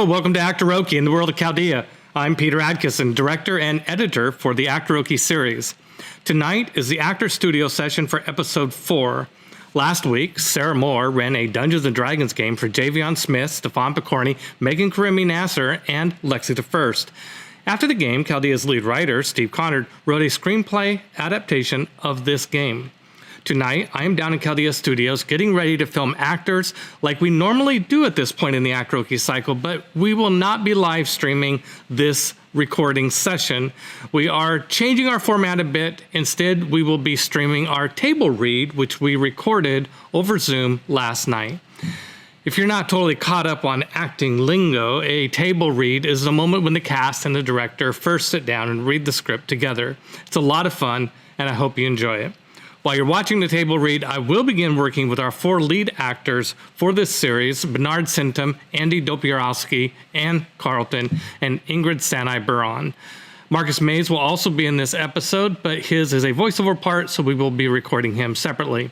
Hello, welcome to Actoroke in the world of Chaldea. I'm Peter Adkison, director and editor for the Actoroke series. Tonight is the Actor Studio session for episode 4. Last week, Sarah Moore ran a Dungeons & Dragons game for Tavjan Smith, Stefan Picorni, Megan Karimi Nasser, and Lexi the First. After the game, Chaldea's lead writer, Steve Connard, wrote a screenplay adaptation of this game. Tonight, I am down in Chaldea Studios getting ready to film actors like we normally do at this point in the Actoroke cycle, but we will not be live streaming this recording session. We are changing our format a bit. Instead, we will be streaming our table read, which we recorded over Zoom last night. If you're not totally caught up on acting lingo, a table read is the moment when the cast and the director first sit down and read the script together. It's a lot of fun, and I hope you enjoy it. While you're watching the table read, I will begin working with our 4 lead actors for this series, Bernard Sintim, Andy Dopieralski, and Carlton, and Ingrid Sanai Buron. Markus Maes will also be in this episode, but his is a voiceover part, so we will be recording him separately.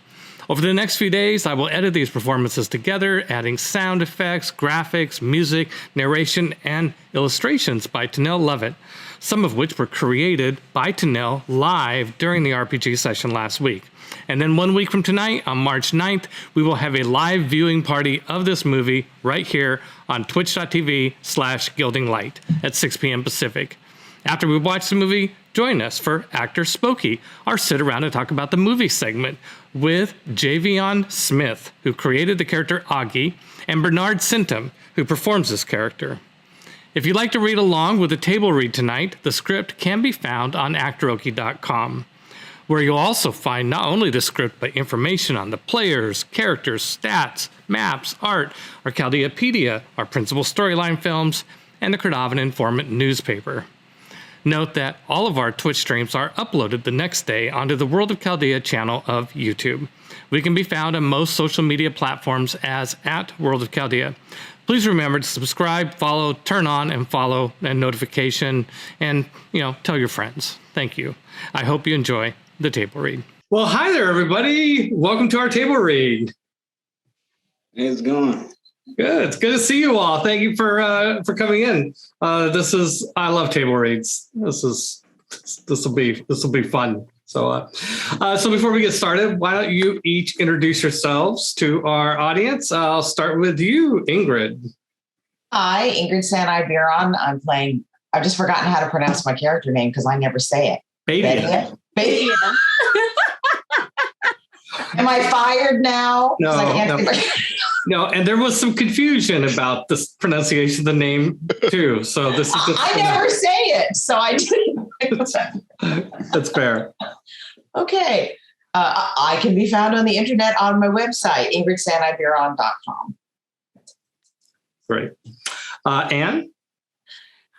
Over the next few days, I will edit these performances together, adding sound effects, graphics, music, narration, and illustrations by Tanel Levitt, some of which were created by Tanel live during the RPG session last week. And then 1 week from tonight, on March 9th, we will have a live viewing party of this movie right here on twitch.tv/gildinglight at 6 p.m. Pacific. After we watch the movie, join us for Actor Spooky, our sit around and talk about the movie segment with Tavjan Smith, who created the character Aggee, and Bernard Sintim, who performs this character. If you'd like to read along with the table read tonight, the script can be found on actoroke.com, where you'll also find not only the script, but information on the players, characters, stats, maps, art, our Chaldeapedia, our principal storyline films, and the Cardavan Informant newspaper. Note that all of our Twitch streams are uploaded the next day onto the World of Chaldea channel of YouTube. We can be found on most social media platforms as @World of Chaldea. Please remember to subscribe, follow, turn on and follow and notification, and, tell your friends. Thank you. I hope you enjoy the table read. Well, hi there, everybody. Welcome to our table read. Hey, it's going. Good. It's good to see you all. Thank you for coming in. I love table reads. This will be fun. So before we get started, why don't you each introduce yourselves to our audience? I'll start with you, Ingrid. Hi, Ingrid Sanai Buron. I've just forgotten how to pronounce my character name because I never say it. Badia. Am I fired now? No, and there was some confusion about this pronunciation of the name too. So this is just I never say it, so I didn't. That's fair. Okay. I can be found on the internet on my website, ingridsanaiburon.com. Great. Anne?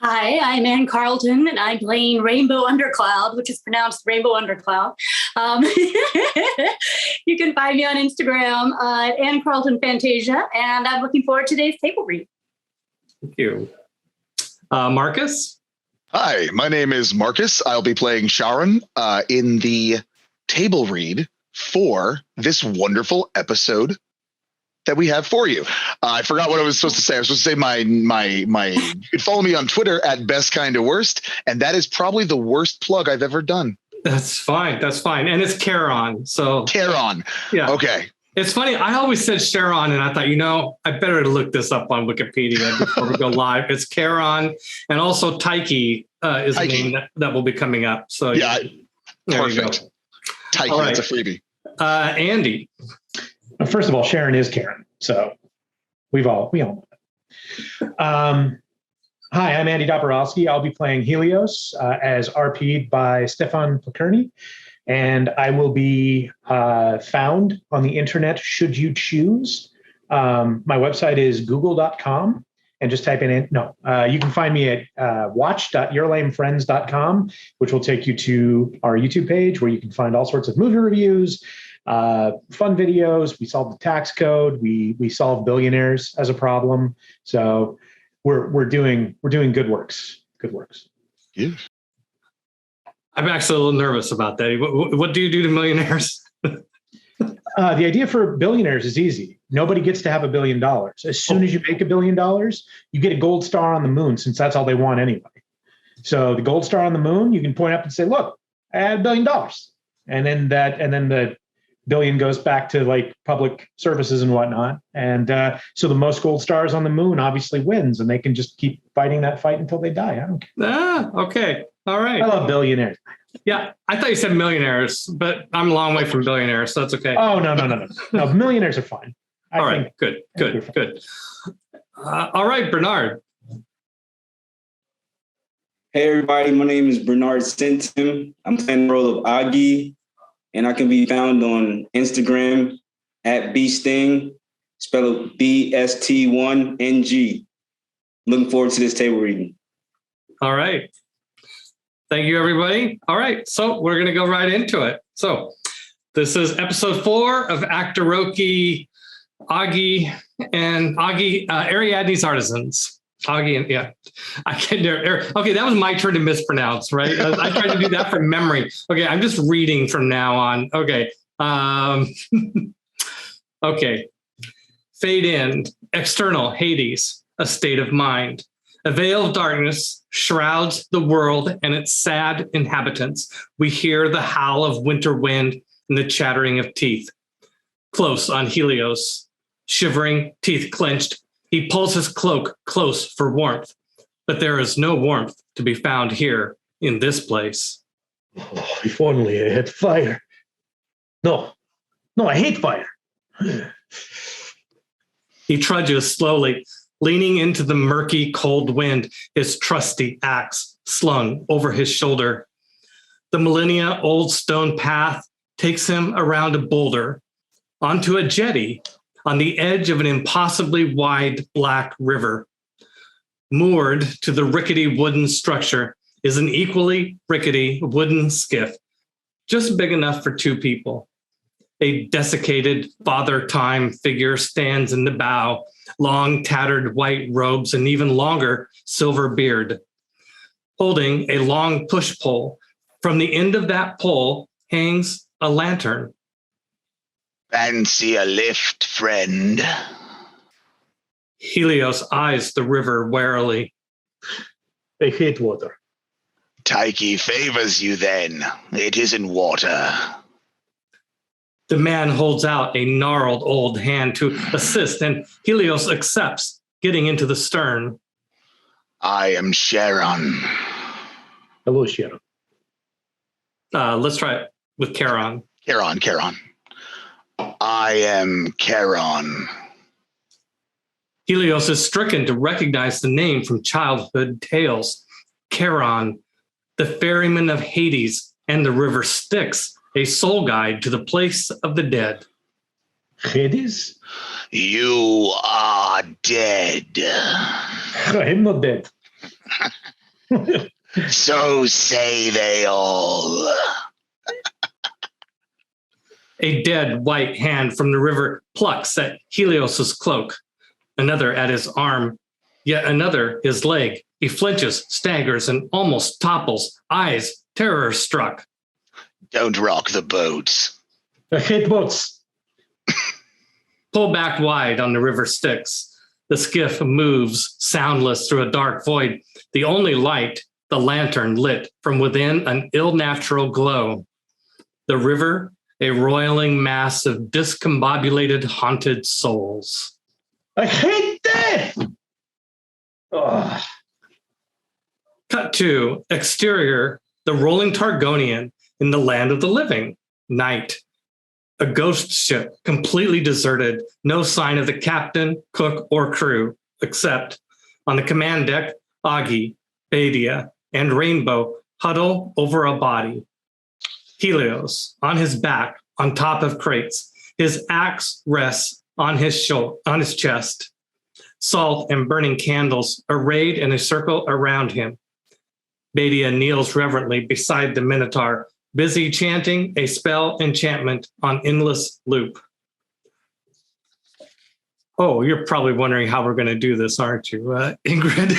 Hi, I'm Ann Carlton, and I'm playing Rainbow Undercloud, which is pronounced Rainbow Undercloud. You can find me on Instagram at Ann Carlton Fantasia, and I'm looking forward to today's table read. Thank you. Markus? Hi, my name is Markus. I'll be playing Sharon in the table read for this wonderful episode that we have for you. I forgot what I was supposed to say. I was supposed to say my you can follow me on Twitter at Best Kinda Worst, and that is probably the worst plug I've ever done. That's fine. And it's Charon. So Charon. Yeah. Okay. It's funny. I always said Sharon, and I thought, I better look this up on Wikipedia before we go live. It's Charon, and also Taiki is a name that will be coming up. So yeah, perfect. Taiki, right. That's a freebie. Andy. First of all, Sharon is Karen, so we all know it. Hi, I'm Andy Dopieralski. I'll be playing Helios as RP'd by Stefan Picorni, and I will be found on the internet should you choose. My website is google.com, and just type in you can find me at watch.yourlamefriends.com, which will take you to our YouTube page where you can find all sorts of movie reviews, fun videos. We solved the tax code. We solve billionaires as a problem. So we're doing good works. Good works. Yeah. I'm actually a little nervous about that. What do you do to millionaires? The idea for billionaires is easy. Nobody gets to have $1 billion. As soon as you make $1 billion, you get a gold star on the moon, since that's all they want anyway. So the gold star on the moon, you can point up and say, look, I had $1 billion. And then the billion goes back to like public services and whatnot. And so the most gold stars on the moon obviously wins, and they can just keep fighting that fight until they die. I don't care. Okay. All right. I love billionaires. Yeah, I thought you said millionaires, but I'm a long way from billionaires, so that's okay. Oh, no. No, millionaires are fine. All right, good. All right, Bernard. Hey, everybody. My name is Bernard Sintim. I'm playing the role of Aggee, and I can be found on Instagram at bsting, spelled BST1NG. Looking forward to this table reading. All right. Thank you, everybody. All right, so we're going to go right into it. So this is episode 4 of Actoroke, Aggee, Ariadne's Artisans. Aggee, and yeah, I can't. Okay, that was my turn to mispronounce, right? I tried to do that from memory. Okay, I'm just reading from now on. Okay. Okay. Fade in, external, Hades, a state of mind. A veil of darkness shrouds the world and its sad inhabitants. We hear the howl of winter wind and the chattering of teeth. Close on Helios, shivering, teeth clenched, he pulls his cloak close for warmth. But there is no warmth to be found here in this place. Oh, if only I had fire. No, I hate fire. He trudges slowly, leaning into the murky, cold wind, his trusty axe slung over his shoulder. The millennia-old stone path takes him around a boulder, onto a jetty on the edge of an impossibly wide black river. Moored to the rickety wooden structure is an equally rickety wooden skiff, just big enough for 2 people. A desiccated Father Time figure stands in the bow, long tattered white robes and even longer silver beard. Holding a long push pole, from the end of that pole hangs a lantern. Fancy a lift, friend? Helios eyes the river warily. I hate water. Tyche favors you then. It isn't water. The man holds out a gnarled old hand to assist, and Helios accepts, getting into the stern. I am Sharon. Hello, Sharon. Let's try it with Charon. Charon. I am Charon. Helios is stricken to recognize the name from childhood tales. Charon, the ferryman of Hades and the river Styx, a soul guide to the place of the dead. Hades? You are dead. I'm not dead. So say they all. A dead white hand from the river plucks at Helios's cloak, another at his arm, yet another his leg. He flinches, staggers, and almost topples, eyes terror-struck. Don't rock the boats. I hate boats. Pull back wide on the river Styx. The skiff moves soundless through a dark void. The only light, the lantern lit from within an ill-natural glow. The river, a roiling mass of discombobulated, haunted souls. I hate death. Ugh. Cut to exterior, the rolling Targonian in the land of the living. Night. A ghost ship, completely deserted. No sign of the captain, cook, or crew, except on the command deck, Aggee, Badia, and Rainbow huddle over a body. Helios, on his back, on top of crates. His axe rests on his chest. Salt and burning candles arrayed in a circle around him. Badia kneels reverently beside the Minotaur, busy chanting a spell enchantment on endless loop. Oh, you're probably wondering how we're going to do this, aren't you, Ingrid?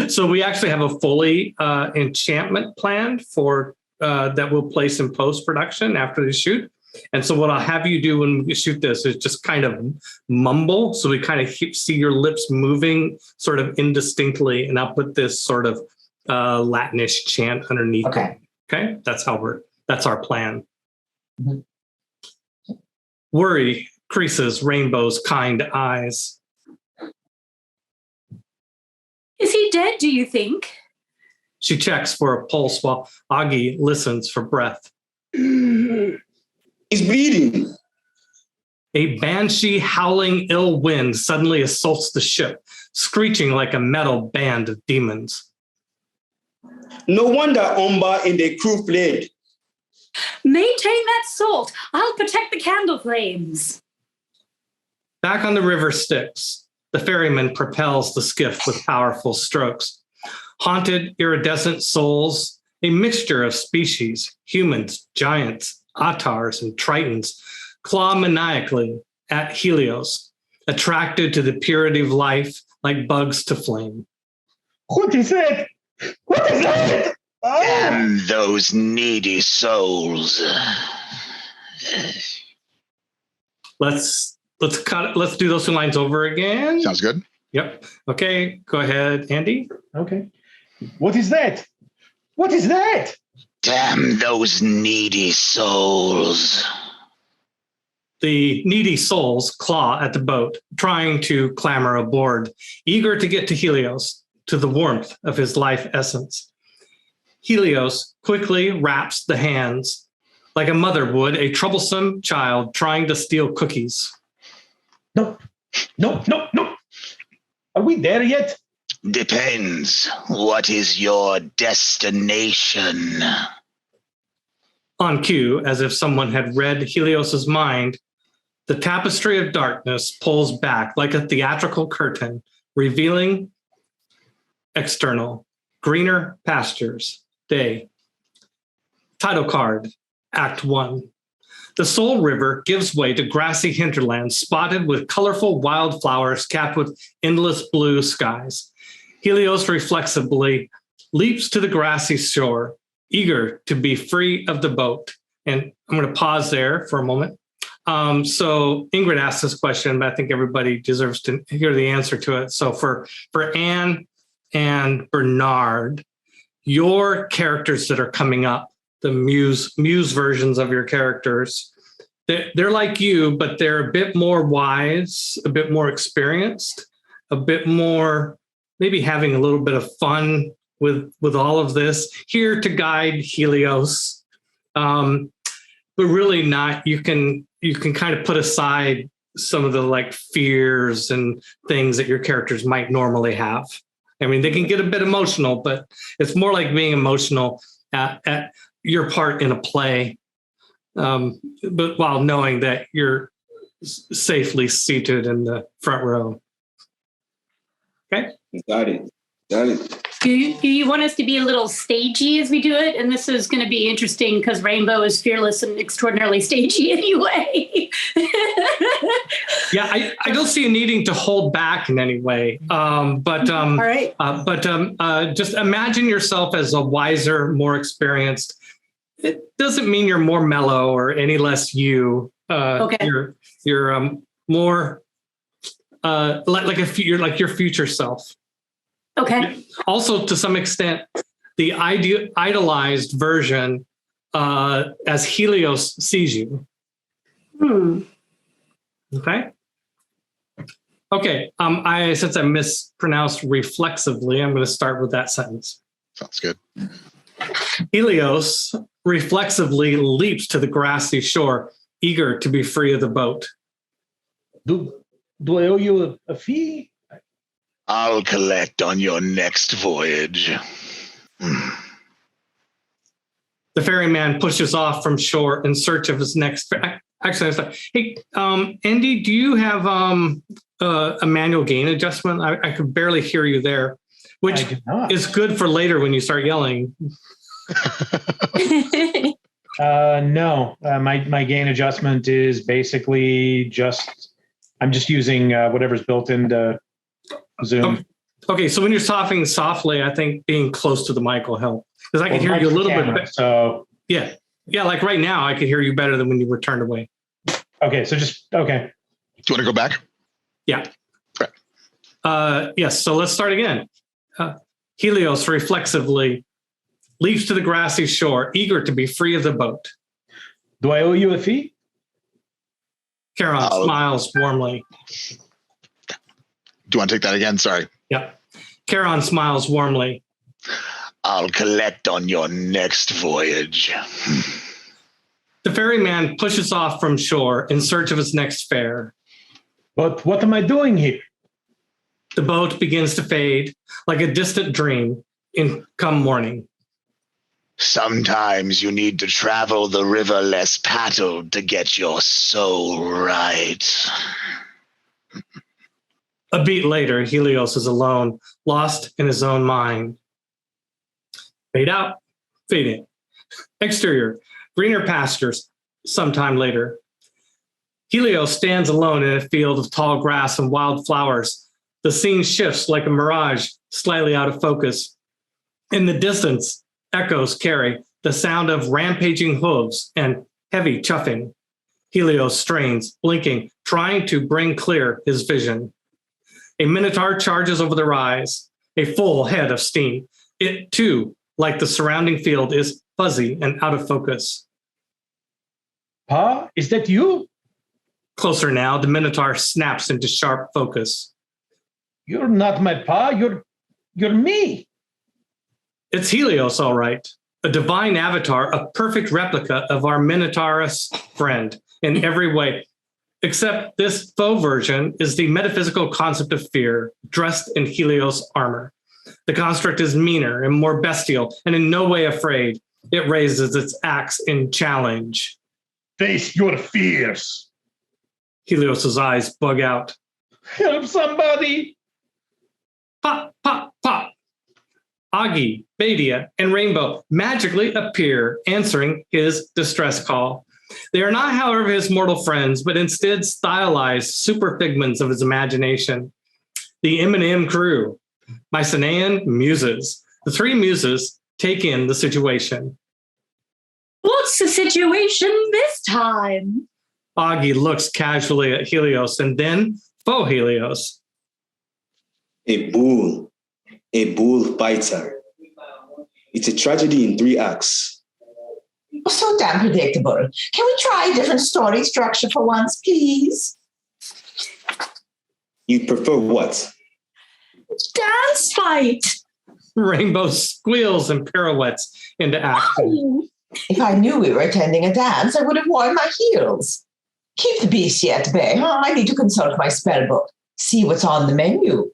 So we actually have a fully enchantment planned for that we'll place in post-production after the shoot. And so what I'll have you do when we shoot this is just kind of mumble. So we kind of see your lips moving sort of indistinctly. And I'll put this sort of Latinish chant underneath. Okay. Okay. That's our plan. Mm-hmm. Worry creases Rainbow's kind eyes. Is he dead, do you think? She checks for a pulse while Aggee listens for breath. He's bleeding. A banshee howling ill wind suddenly assaults the ship, screeching like a metal band of demons. No wonder Omba and the crew fled. Maintain that salt. I'll protect the candle flames. Back on the river Styx, the ferryman propels the skiff with powerful strokes. Haunted, iridescent souls, a mixture of species, humans, giants, Atars, and Tritons, claw maniacally at Helios, attracted to the purity of life like bugs to flame. What is that? What is that? Oh. Damn those needy souls. Let's do those 2 lines over again. Sounds good. Yep. Okay, go ahead, Andy. Okay. What is that? What is that? Damn those needy souls. The needy souls claw at the boat, trying to clamber aboard, eager to get to Helios, to the warmth of his life essence. Helios quickly wraps the hands like a mother would a troublesome child trying to steal cookies. No. Are we there yet? Depends. What is your destination? On cue, as if someone had read Helios's mind, the tapestry of darkness pulls back like a theatrical curtain, revealing external, greener pastures, day. Title card, Act 1. The Soul River gives way to grassy hinterlands spotted with colorful wildflowers capped with endless blue skies. Helios reflexively leaps to the grassy shore, eager to be free of the boat. And I'm going to pause there for a moment. So Ingrid asked this question, but I think everybody deserves to hear the answer to it. So for Anne and Bernard, your characters that are coming up, the muse versions of your characters, they're like you, but they're a bit more wise, a bit more experienced, a bit more maybe having a little bit of fun with all of this, here to guide Helios, but really not. You can kind of put aside some of the like fears and things that your characters might normally have. I mean, they can get a bit emotional, but it's more like being emotional at your part in a play, but while knowing that you're safely seated in the front row. Okay. Got it. Do you want us to be a little stagey as we do it? And this is going to be interesting because Rainbow is fearless and extraordinarily stagey anyway. Yeah, I don't see you needing to hold back in any way. All right. Just imagine yourself as a wiser, more experienced. It doesn't mean you're more mellow or any less you. Okay. You're more you're like your future self. Okay. Also, to some extent, the idolized version as Helios sees you. Okay. Since I mispronounced reflexively, I'm going to start with that sentence. Sounds good. Helios reflexively leaps to the grassy shore, eager to be free of the boat. Do I owe you a fee? I'll collect on your next voyage. The ferryman pushes off from shore in search of his next. Actually, hey, Andy, do you have a manual gain adjustment? I could barely hear you there, which is good for later when you start yelling. No, my gain adjustment is basically I'm just using whatever's built into Zoom. Okay, so when you're talking softly, I think being close to the mic will help because I can hear you a little bit. So yeah. Yeah, like right now, I could hear you better than when you were turned away. Okay, so okay. Do you want to go back? Yeah. Okay. Yes, so let's start again. Helios reflexively leaps to the grassy shore, eager to be free of the boat. Do I owe you a fee? Charon smiles warmly. Do you want to take that again? Sorry. Yeah. Charon smiles warmly. I'll collect on your next voyage. The ferryman pushes off from shore in search of his next fare. But what am I doing here? The boat begins to fade like a distant dream in come morning. Sometimes you need to travel the river less paddled to get your soul right. A beat later, Helios is alone, lost in his own mind. Fade out, fade in. Exterior, greener pastures, sometime later. Helios stands alone in a field of tall grass and wild flowers. The scene shifts like a mirage, slightly out of focus. In the distance, echoes carry the sound of rampaging hooves and heavy chuffing. Helios strains, blinking, trying to bring clear his vision. A minotaur charges over the rise, a full head of steam. It, too, like the surrounding field, is fuzzy and out of focus. Pa, is that you? Closer now, the minotaur snaps into sharp focus. You're not my pa, you're me. It's Helios, all right. A divine avatar, a perfect replica of our minotaurous friend in every way. Except this faux version is the metaphysical concept of fear, dressed in Helios armor. The construct is meaner and more bestial, and in no way afraid. It raises its axe in challenge. Face your fears. Helios's eyes bug out. Help somebody. Pop, pop, pop. Aggee, Badia, and Rainbow magically appear, answering his distress call. They are not, however, his mortal friends, but instead stylized super figments of his imagination. The M&M crew, Mycenaean muses. The three muses take in the situation. What's the situation this time? Aggee looks casually at Helios and then faux Helios. A bull bites her. It's a tragedy in 3 acts. So damn predictable. Can we try a different story structure for once, please? You prefer what? Dance fight. Rainbow squeals and pirouettes into action. If I knew we were attending a dance, I would have worn my heels. Keep the beast at bay. I need to consult my spell book. See what's on the menu.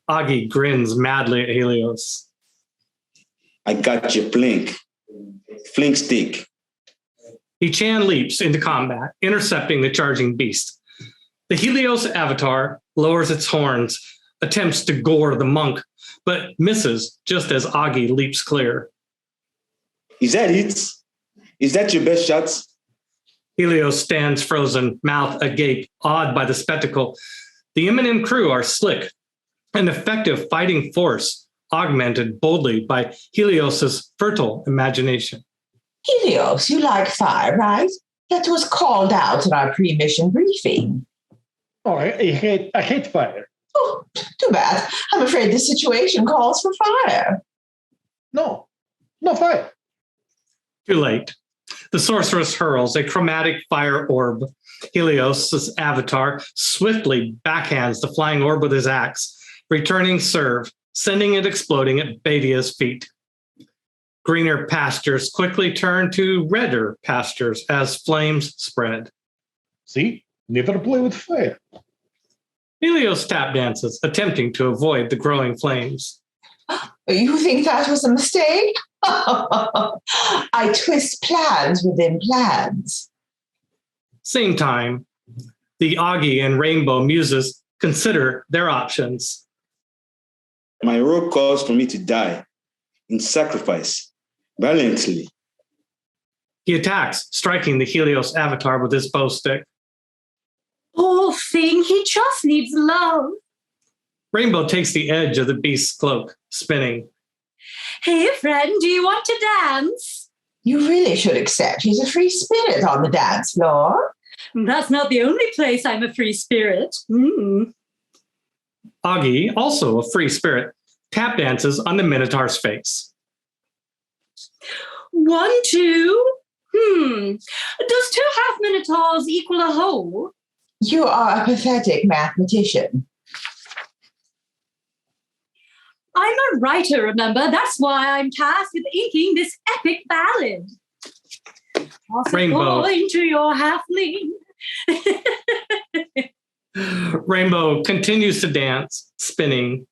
Aggee grins madly at Helios. I got your flink. Flink stick. Ichan leaps into combat, intercepting the charging beast. The Helios avatar lowers its horns, attempts to gore the monk, but misses just as Aggee leaps clear. Is that it? Is that your best shot? Helios stands frozen, mouth agape, awed by the spectacle. The M&M crew are slick, an effective fighting force, augmented boldly by Helios's fertile imagination. Helios, you like fire, right? That was called out in our pre-mission briefing. Oh, I hate fire. Oh, too bad. I'm afraid the situation calls for fire. No fire. Too late. The sorceress hurls a chromatic fire orb. Helios' avatar swiftly backhands the flying orb with his axe, returning serve, sending it exploding at Badia's feet. Greener pastures quickly turn to redder pastures as flames spread. See? Never play with fire. Helios tap dances, attempting to avoid the growing flames. You think that was a mistake? I twist plans within plans. Same time, the Aggee and Rainbow muses consider their options. My role calls for me to die in sacrifice, valiantly. He attacks, striking the Helios avatar with his bow stick. Poor thing, he just needs love. Rainbow takes the edge of the beast's cloak, spinning. Hey, friend, do you want to dance? You really should accept he's a free spirit on the dance floor. That's not the only place I'm a free spirit. Mm. Aggee, also a free spirit, tap dances on the Minotaur's face. 1, 2. Does 2 half minotaurs equal a whole? You are a pathetic mathematician. I'm a writer, remember? That's why I'm tasked with inking this epic ballad. Toss a Rainbow. coin to your halfling. Rainbow continues to dance, spinning.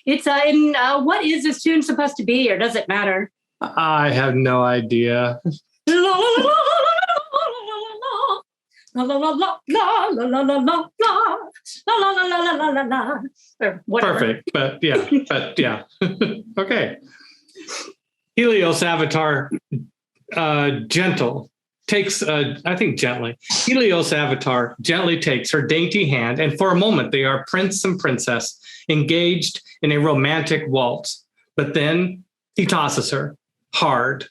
It's in what is this tune supposed to be, or does it matter? I have no idea. La la la la la la la la la la la la la la la la la la la, or whatever. Perfect, but yeah. Okay. Helios avatar, gentle, takes, I think gently. Helios avatar gently takes her dainty hand, and for a moment they are prince and princess, engaged in a romantic waltz. But then he tosses her hard.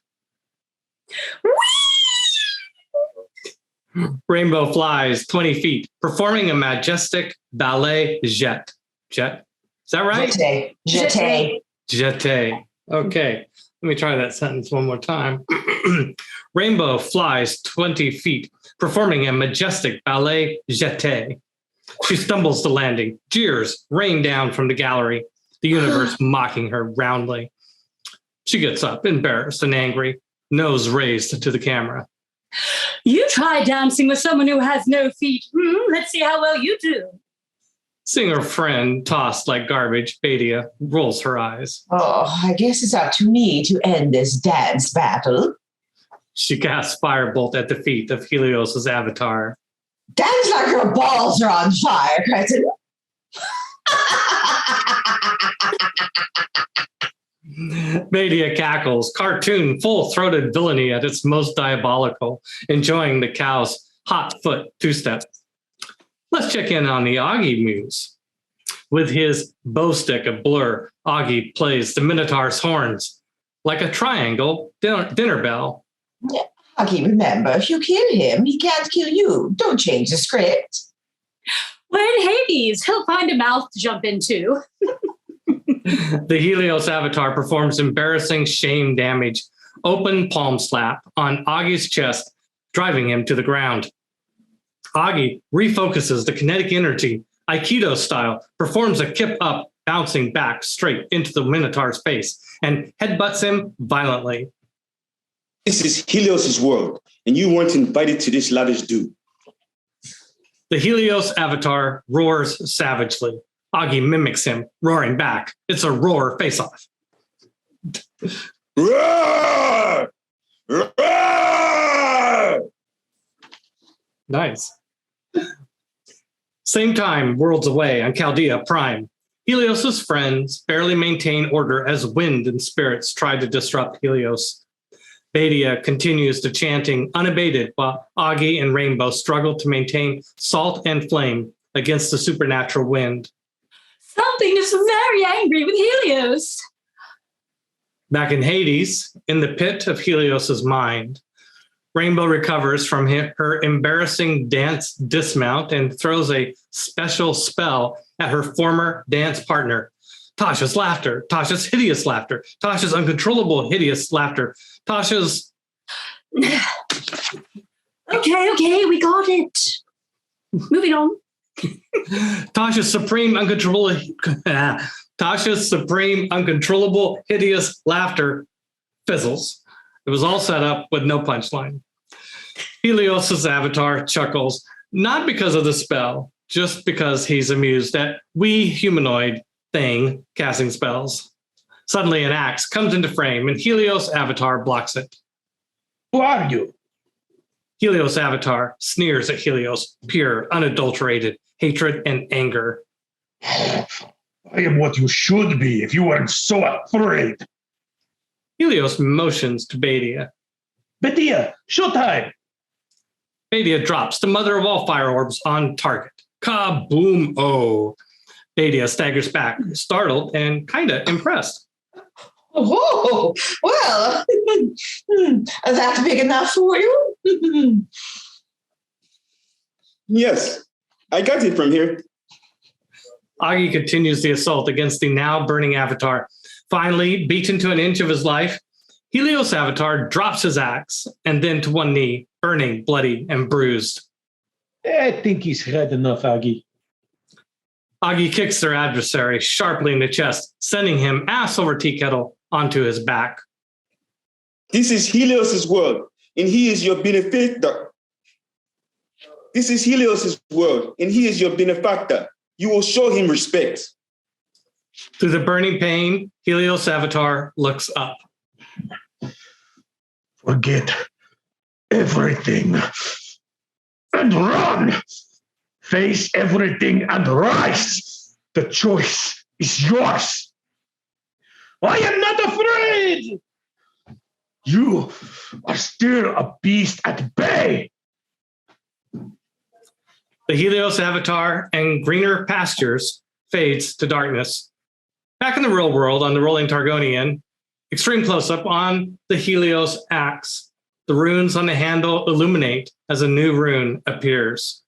Rainbow flies 20 feet, performing a majestic ballet jet. Jet? Is that right? Jeté. Jeté. Okay. Let me try that sentence one more time. Rainbow flies 20 feet, performing a majestic ballet jeté. She stumbles to landing. Jeers rain down from the gallery, the universe mocking her roundly. She gets up, embarrassed and angry, nose raised to the camera. You try dancing with someone who has no feet. Let's see how well you do. Seeing her friend tossed like garbage, Badia rolls her eyes. Oh, I guess it's up to me to end this dance battle. She casts Firebolt at the feet of Helios' avatar. Dance like your balls are on fire, Crescent. Badia cackles, cartoon, full-throated villainy at its most diabolical, enjoying the cow's hot foot two-step. Let's check in on the Aggee muse. With his bow stick of blur, Aggee plays the Minotaur's horns like a triangle dinner bell. Aggee, remember, if you kill him, he can't kill you. Don't change the script. We're in Hades. He'll find a mouth to jump into. The Helios avatar performs embarrassing shame damage, open palm slap on Aggee's chest, driving him to the ground. Aggee refocuses the kinetic energy, Aikido style, performs a kip up, bouncing back straight into the Minotaur's face, and headbutts him violently. This is Helios' world, and you weren't invited to this lavish do. The Helios avatar roars savagely. Aggee mimics him, roaring back. It's a roar face-off. Roar! Roar! Nice. Same time, worlds away on Chaldea Prime. Helios' friends barely maintain order as wind and spirits try to disrupt Helios. Badia continues to chanting unabated while Aggee and Rainbow struggle to maintain salt and flame against the supernatural wind. Something is very angry with Helios. Back in Hades, in the pit of Helios' mind, Rainbow recovers from her embarrassing dance dismount and throws a special spell at her former dance partner. Tasha's laughter, Tasha's hideous laughter, Tasha's uncontrollable hideous laughter, Tasha's... Okay, we got it. Moving on. Tasha's supreme uncontrollable hideous laughter fizzles. It was all set up with no punchline. Helios' avatar chuckles, not because of the spell, just because he's amused at we humanoid thing casting spells. Suddenly an axe comes into frame and Helios' avatar blocks it. Who are you? Helios' avatar sneers at Helios, pure, unadulterated hatred and anger. I am what you should be if you weren't so afraid. Helios motions to Badia. Badia, showtime! Badia drops the mother of all fire orbs on target. Kaboom-o! Badia staggers back, startled and kinda impressed. Oh, well, that's big enough for you? Yes, I got it from here. Aggee continues the assault against the now burning avatar. Finally, beaten to an inch of his life, Helios' avatar drops his axe and then to one knee, burning, bloody, and bruised. I think he's had enough, Aggee. Aggee kicks their adversary sharply in the chest, sending him ass over tea kettle onto his back. This is Helios' world, and he is your benefactor. This is Helios' world, and he is your benefactor. You will show him respect. Through the burning pain, Helios' avatar looks up. Forget everything and run. Face everything and rise. The choice is yours. I am not afraid. You are still a beast at bay. The Helios avatar and greener pastures fades to darkness. Back in the real world on the rolling Targonian, extreme close-up on the Helios axe. The runes on the handle illuminate as a new rune appears.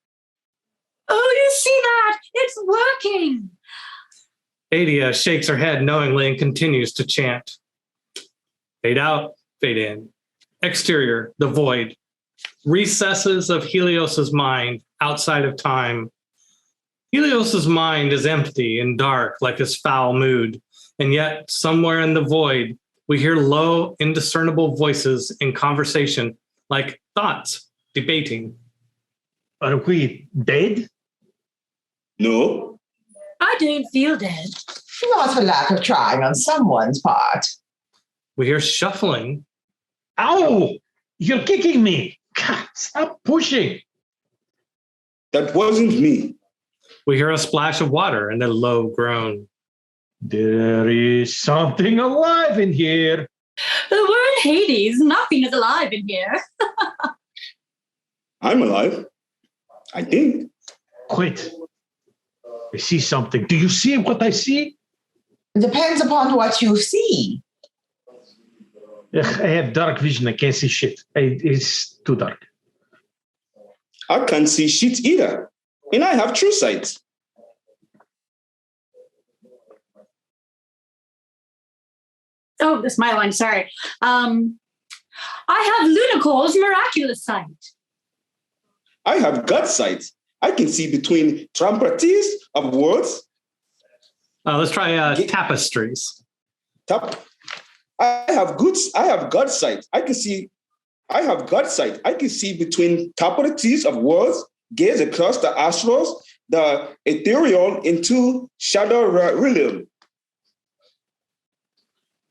Oh, you see that? It's working. Adia shakes her head knowingly and continues to chant. Fade out, fade in. Exterior, the void. Recesses of Helios' mind outside of time. Helios' mind is empty and dark like his foul mood, and yet somewhere in the void, we hear low, indiscernible voices in conversation, like thoughts debating. Are we dead? No. I don't feel dead. Not for lack of trying on someone's part. We hear shuffling. Ow! You're kicking me. God, stop pushing. That wasn't me. We hear a splash of water and a low groan. There is something alive in here. We're in Hades. Nothing is alive in here. I'm alive. I think. Quit. I see something. Do you see what I see? Depends upon what you see. Ugh, I have dark vision. I can't see shit. It's too dark. I can't see shit either. And I have true sight. Oh, that's my line. Sorry. I have Lunicor's miraculous sight. I have gut sight. I can see between trumpeties of words. Let's try tapestries. I have gut sight. I have gut sight. I can see between tapestries of words, gaze across the astros, the ethereal into shadow realm.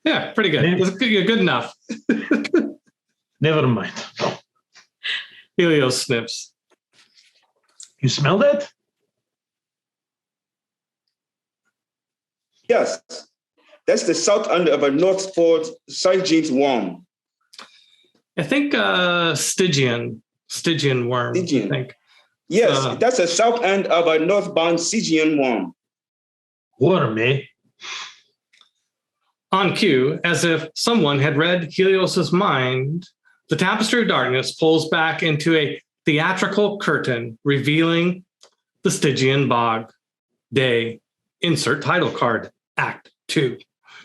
Yeah, pretty good. It was good enough. Never mind. Helios sniffs. You smell that? Yes, that's the south end of a North Port St. worm. I think Stygian worm. Stygian. I think. Yes, that's the south end of a northbound Stygian worm. Worm, eh? On cue, as if someone had read Helios's mind, the tapestry of darkness pulls back into a theatrical curtain, revealing the Stygian bog. Day. Insert title card. Act 2.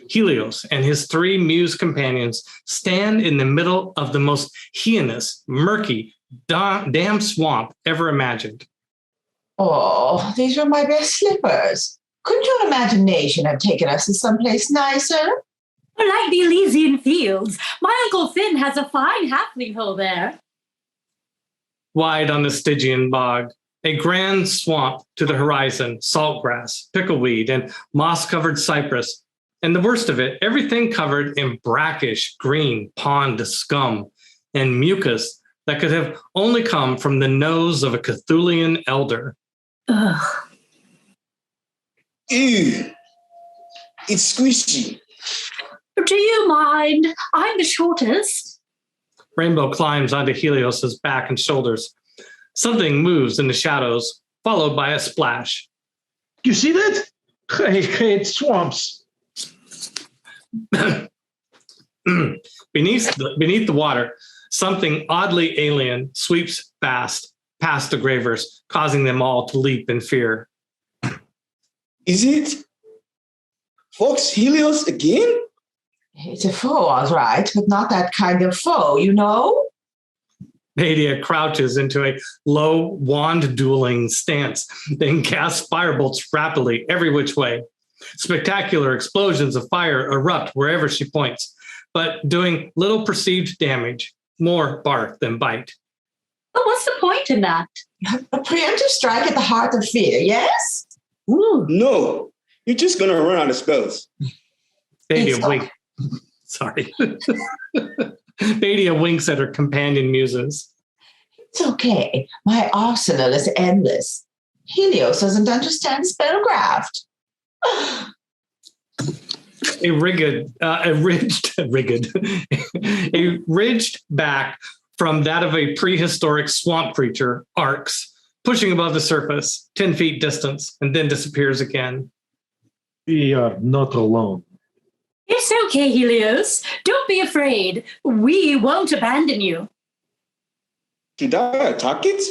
Helios and his 3 muse companions stand in the middle of the most heinous, murky, damn swamp ever imagined. Oh, these were my best slippers. Couldn't your imagination have taken us to someplace nicer? Like the Elysian Fields. My Uncle Finn has a fine halfling hole there. Wide on the Stygian bog, a grand swamp to the horizon, saltgrass, pickleweed, and moss-covered cypress. And the worst of it, everything covered in brackish green pond scum and mucus that could have only come from the nose of a Cthulian elder. Ugh. Ew, it's squishy. Do you mind? I'm the shortest. Rainbow climbs onto Helios's back and shoulders. Something moves in the shadows, followed by a splash. You see that? I hate swamps. Beneath the water, something oddly alien sweeps past the gravers, causing them all to leap in fear. Is it Fox Helios again? It's a foe, all right, but not that kind of foe, you know? Badia crouches into a low wand dueling stance, then casts firebolts rapidly every which way. Spectacular explosions of fire erupt wherever she points, but doing little perceived damage, more bark than bite. But what's the point in that? A preemptive strike at the heart of fear, yes? Ooh. No, you're just gonna run out of spells. Badia winks. Sorry. Badia winks at her companion muses. It's okay. My arsenal is endless. Helios doesn't understand spellcraft. A ridged back from that of a prehistoric swamp creature arcs, pushing above the surface, 10 feet distance, and then disappears again. We are not alone. It's okay, Helios. Don't be afraid. We won't abandon you. Should I attack it?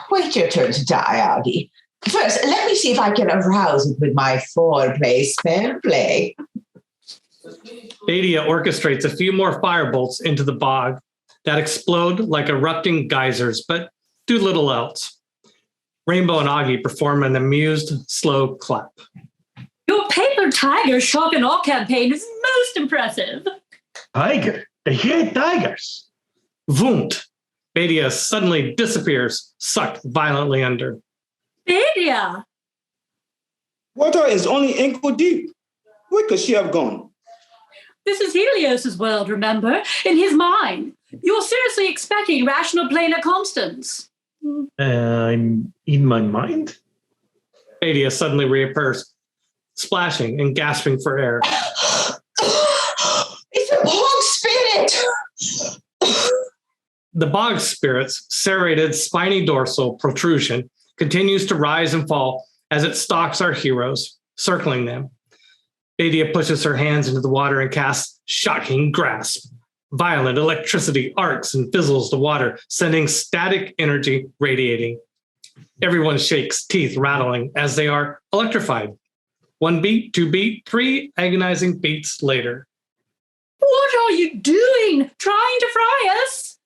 Wait your turn to die, Aggee. First, let me see if I can arouse it with my foreplay spellplay. Badia orchestrates a few more firebolts into the bog that explode like erupting geysers, but do little else. Rainbow and Aggee perform an amused, slow clap. Your paper tiger shock and awe campaign is most impressive. Tiger? They hate tigers. Vunt! Badia suddenly disappears, sucked violently under. Badia! Water is only ankle deep. Where could she have gone? This is Helios's world, remember? In his mind. You're seriously expecting rational planar constants. I'm in my mind? Badia suddenly reappears, splashing and gasping for air. It's a bog spirit! The bog spirit's serrated, spiny dorsal protrusion continues to rise and fall as it stalks our heroes, circling them. Badia pushes her hands into the water and casts Shocking Grasp. Violent electricity arcs and fizzles the water, sending static energy radiating. Everyone shakes, teeth rattling as they are electrified. 1 beat, 2 beat, 3 agonizing beats later. What are you doing? Trying to fry us?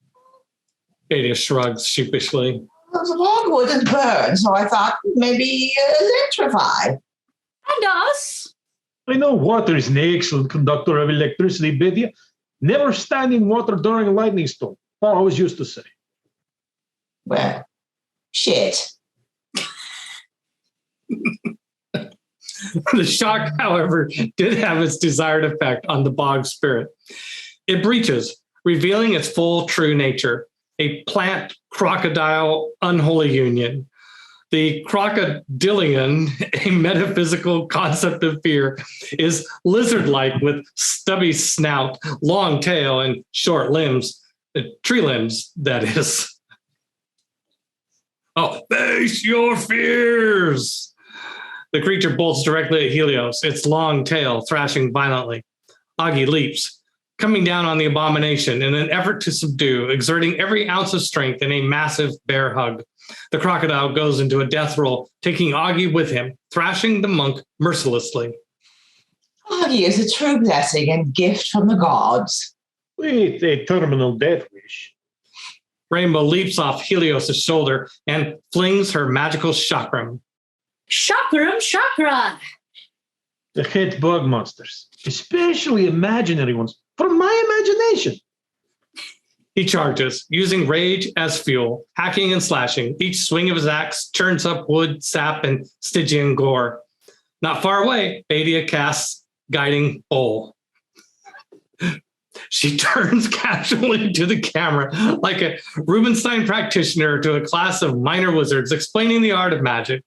Badia shrugs sheepishly. The log wouldn't burn, so I thought maybe electrify. And us? I know water is an excellent conductor of electricity, Badia. Never stand in water during a lightning storm. I always used to say. Well, shit. The shock, however, did have its desired effect on the bog spirit. It breaches, revealing its full true nature, a plant-crocodile unholy union. The crocodilian, a metaphysical concept of fear, is lizard-like with stubby snout, long tail, and short limbs. Tree limbs, that is. Oh, face your fears! The creature bolts directly at Helios, its long tail thrashing violently. Aggee leaps, coming down on the abomination in an effort to subdue, exerting every ounce of strength in a massive bear hug. The crocodile goes into a death roll, taking Aggee with him, thrashing the monk mercilessly. Aggee is a true blessing and gift from the gods. Wait, a terminal death wish. Rainbow leaps off Helios' shoulder and flings her magical chakram. Chakram chakra. The hate bug monsters, especially imaginary ones, from my imagination. He charges, using rage as fuel, hacking and slashing. Each swing of his axe churns up wood, sap, and Stygian gore. Not far away, Badia casts Guiding Bowl. She turns casually to the camera like a Rubinstein practitioner to a class of minor wizards explaining the art of magic.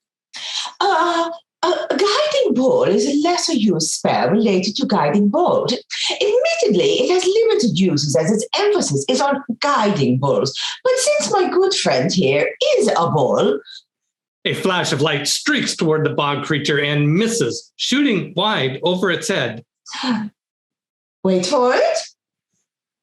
Guiding Bolt is a lesser used spell related to Guiding Bolt. Admittedly, it has limited uses as its emphasis is on guiding bulls. But since my good friend here is a bull... A flash of light streaks toward the bog creature and misses, shooting wide over its head. Wait for it.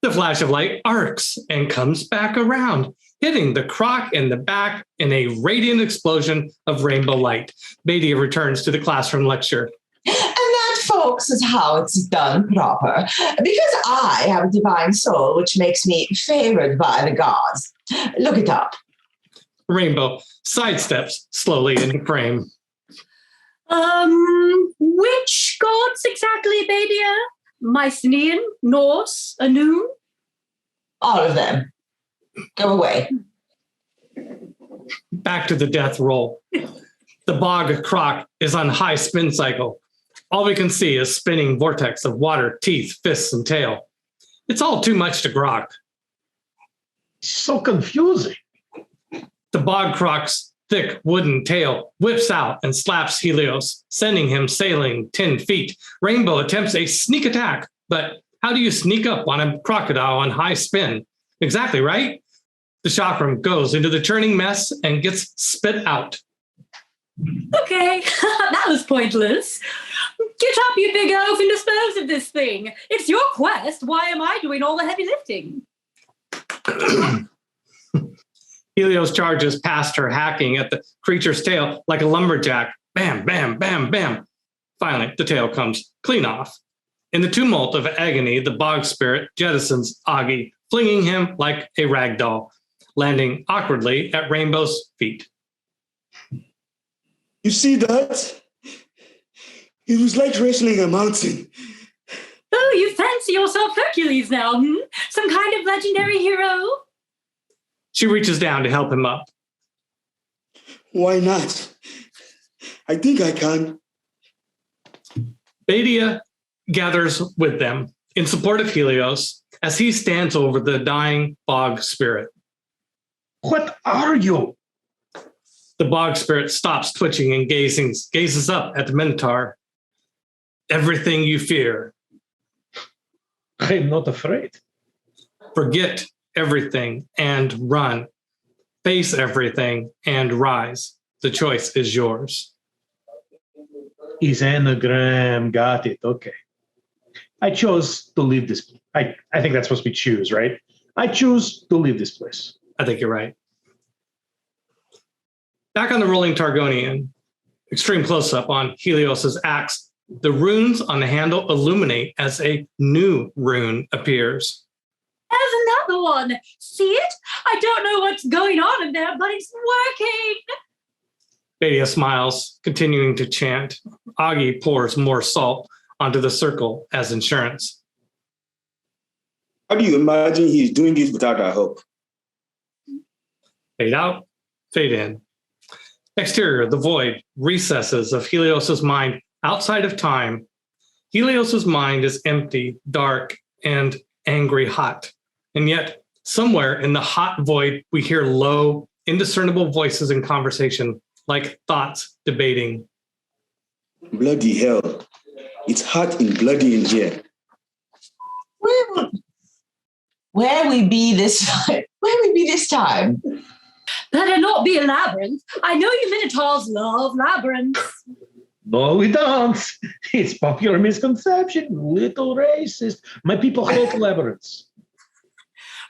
The flash of light arcs and comes back around, hitting the croc in the back in a radiant explosion of rainbow light. Badia returns to the classroom lecture. And that, folks, is how it's done proper. Because I have a divine soul which makes me favored by the gods. Look it up. Rainbow sidesteps slowly into frame. Which gods exactly, Badia? Mycenaean, Norse, Anu? All of them. Go away. Back to the death roll. The bog croc is on high spin cycle. All we can see is spinning vortex of water, teeth, fists, and tail. It's all too much to grok. So confusing. The bog croc's thick wooden tail whips out and slaps Helios, sending him sailing 10 feet. Rainbow attempts a sneak attack, but how do you sneak up on a crocodile on high spin? Exactly, right? The chakram goes into the churning mess and gets spit out. Okay, that was pointless. Get up, you big oaf, and dispose of this thing. It's your quest. Why am I doing all the heavy lifting? Helios charges past her, hacking at the creature's tail like a lumberjack. Bam, bam, bam, bam. Finally, the tail comes clean off. In the tumult of agony, the bog spirit jettisons Aggee, flinging him like a rag doll, landing awkwardly at Rainbow's feet. You see that? It was like wrestling a mountain. Oh, you fancy yourself Hercules now, hmm? Some kind of legendary hero? She reaches down to help him up. Why not? I think I can. Badia gathers with them in support of Helios as he stands over the dying bog spirit. What are you? The bog spirit stops twitching and gazes up at the Minotaur. Everything you fear. I'm not afraid. Forget everything and run. Face everything and rise. The choice is yours. His anagram, got it. Okay. I chose to leave this. I think that's supposed to be choose, right? I choose to leave this place. I think you're right. Back on the rolling Targonian, extreme close-up on Helios's axe, the runes on the handle illuminate as a new rune appears. There's another one. See it? I don't know what's going on in there, but it's working. Badia smiles, continuing to chant. Aggee pours more salt onto the circle as insurance. How do you imagine he's doing this without our help? Fade out, fade in. Exterior, the void, recesses of Helios's mind outside of time. Helios's mind is empty, dark, and angry hot. And yet, somewhere in the hot void, we hear low, indiscernible voices in conversation, like thoughts debating. Bloody hell. It's hot and bloody in here. Where we be this time? Better not be a labyrinth. I know you Minotaurs love labyrinths. No, we don't. It's popular misconception. Little racist. My people hate labyrinths.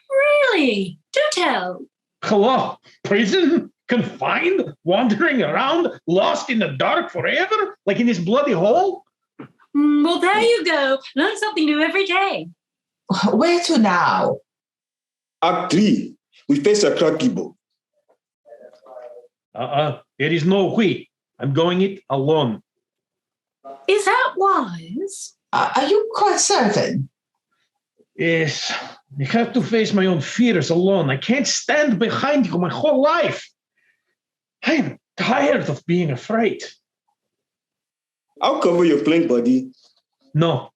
Really? Do tell. Hello? Prison? Confined? Wandering around? Lost in the dark forever? Like in this bloody hole? Well, there you go. Learn something new every day. Where to now? Act 3. We face a Krakibo. There is no we. I'm going it alone. Is that wise? Are you quite certain? Yes. I have to face my own fears alone. I can't stand behind you my whole life. I'm tired of being afraid. I'll cover your flank, buddy. No.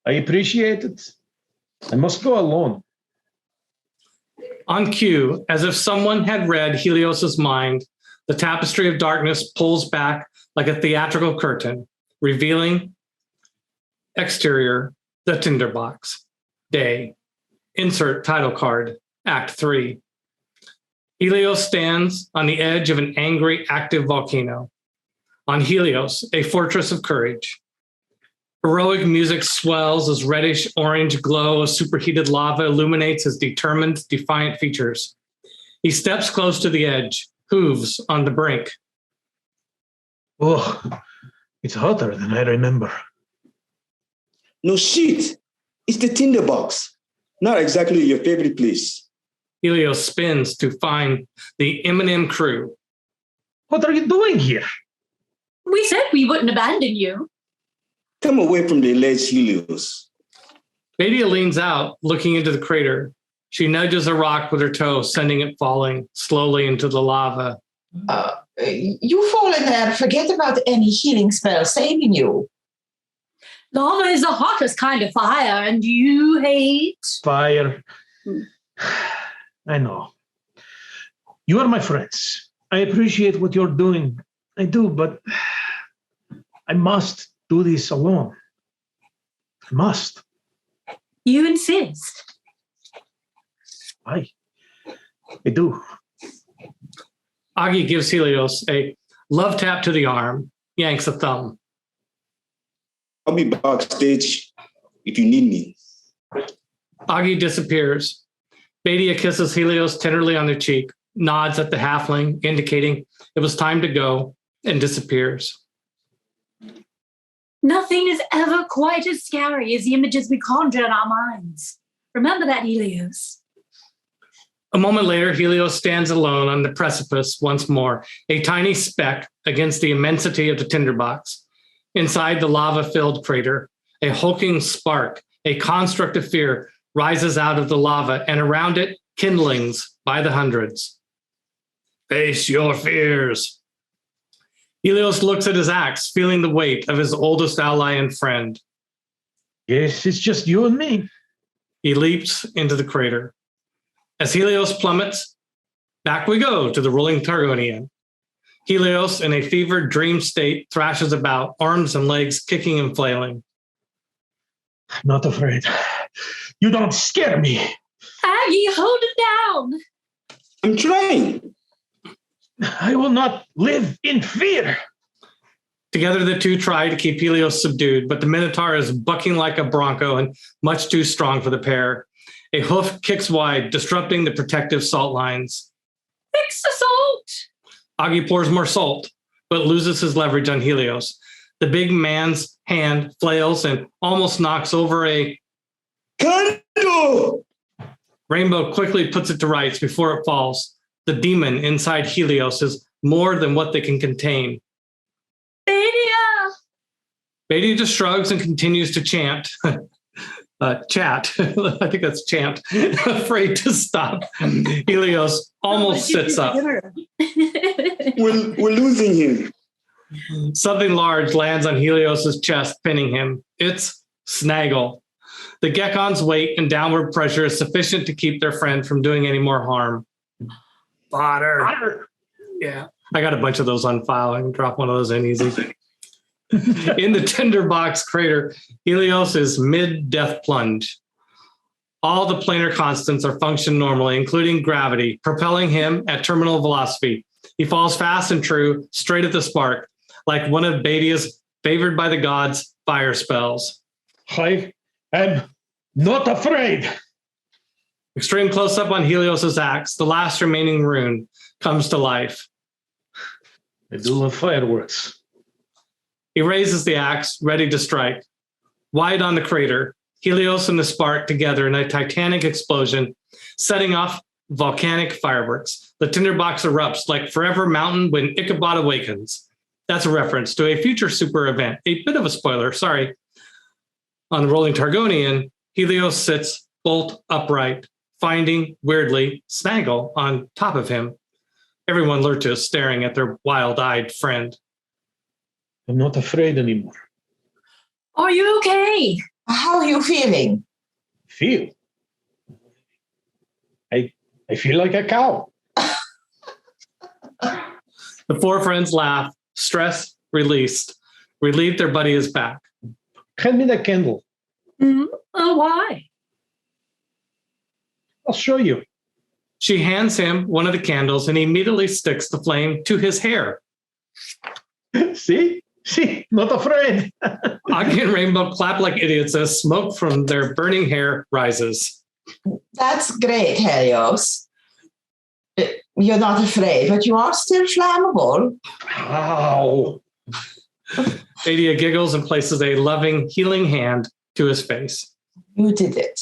I appreciate it. I must go alone. On cue, as if someone had read Helios's mind, the tapestry of darkness pulls back like a theatrical curtain, revealing exterior, the tinderbox. Day. Insert title card, Act 3. Helios stands on the edge of an angry, active volcano. On Helios, a fortress of courage. Heroic music swells as reddish-orange glow of superheated lava illuminates his determined, defiant features. He steps close to the edge, hooves on the brink. Oh, it's hotter than I remember. No shit. It's the tinderbox. Not exactly your favorite place. Helios spins to find the M&M crew. What are you doing here? We said we wouldn't abandon you. Come away from the alleged Helios. Badia leans out, looking into the crater. She nudges a rock with her toe, sending it falling slowly into the lava. You fall in there, forget about any healing spell saving you. Lava is the hottest kind of fire, and you hate... Fire. I know. You are my friends. I appreciate what you're doing. I do, but I must do this alone. I must. You insist. I do. Aggee gives Helios a love tap to the arm, yanks a thumb. I'll be backstage if you need me. Aggee disappears. Badia kisses Helios tenderly on the cheek, nods at the halfling, indicating it was time to go, and disappears. Nothing is ever quite as scary as the images we conjure in our minds. Remember that, Helios. A moment later, Helios stands alone on the precipice once more, a tiny speck against the immensity of the tinderbox. Inside the lava-filled crater, a hulking spark, a construct of fear, rises out of the lava, and around it, kindlings by the hundreds. Face your fears. Helios looks at his axe, feeling the weight of his oldest ally and friend. Yes, it's just you and me. He leaps into the crater. As Helios plummets, back we go to the rolling Targonian. Helios, in a fevered dream state, thrashes about, arms and legs kicking and flailing. I'm not afraid. You don't scare me. Aggee, hold it down. I'm trying. I will not live in fear. Together, the two try to keep Helios subdued, but the Minotaur is bucking like a bronco and much too strong for the pair. A hoof kicks wide, disrupting the protective salt lines. Fix the salt. Aggee pours more salt, but loses his leverage on Helios. The big man's hand flails and almost knocks over a Candle! Rainbow quickly puts it to rights before it falls. The demon inside Helios is more than what they can contain. Badia. Badia just shrugs and continues to chant. Chat. I think that's chant. Afraid to stop. Helios almost sits up. We're losing him. Something large lands on Helios's chest, pinning him. It's Snaggle. The Gekon's weight and downward pressure is sufficient to keep their friend from doing any more harm. Fodder. Yeah. I got a bunch of those on file. I can drop one of those in easy. In the tinderbox crater, Helios is mid-death plunge. All the planar constants are functioned normally, including gravity, propelling him at terminal velocity. He falls fast and true, straight at the spark, like one of Badia's favored by the gods fire spells. I am not afraid. Extreme close-up on Helios's axe, the last remaining rune comes to life. I do love fireworks. He raises the axe, ready to strike. Wide on the crater, Helios and the spark together in a titanic explosion, setting off volcanic fireworks. The tinderbox erupts like Forever Mountain when Ichabod awakens. That's a reference to a future super event. A bit of a spoiler, sorry. On the rolling Targonian, Helios sits bolt upright, finding, weirdly, Snaggle on top of him. Everyone lurches, staring at their wild-eyed friend. I'm not afraid anymore. Are you okay? How are you feeling? Feel? I feel like a cow. The four friends laugh, stress released, relieved their buddy is back. Hand me that candle. Why? I'll show you. She hands him one of the candles and he immediately sticks the flame to his hair. See? See, not afraid. Aggee and Rainbow clap like idiots as smoke from their burning hair rises. That's great, Helios. You're not afraid, but you are still flammable. Ow. Adia giggles and places a loving, healing hand to his face. You did it.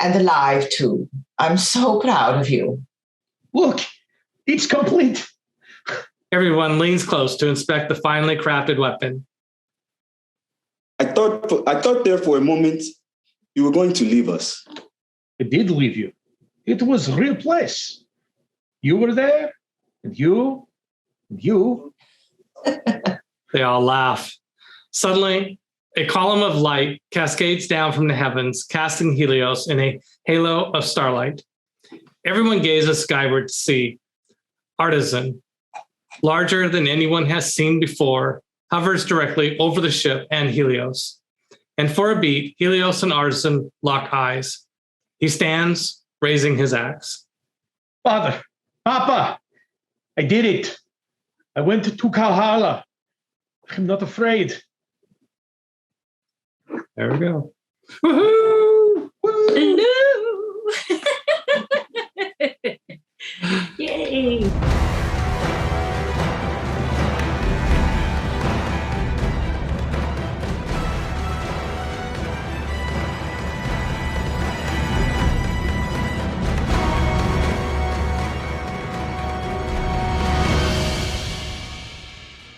And alive, too. I'm so proud of you. Look, it's complete. Everyone leans close to inspect the finely crafted weapon. I thought there for a moment you were going to leave us. I did leave you. It was a real place. You were there, and you. They all laugh. Suddenly, a column of light cascades down from the heavens, casting Helios in a halo of starlight. Everyone gazes skyward to see. Artisan, larger than anyone has seen before, hovers directly over the ship and Helios. And for a beat, Helios and Artisan lock eyes. He stands, raising his axe. Father, Papa, I did it. I went to Kalhala. I'm not afraid. There we go. Woohoo! Woo! Hello! Yay!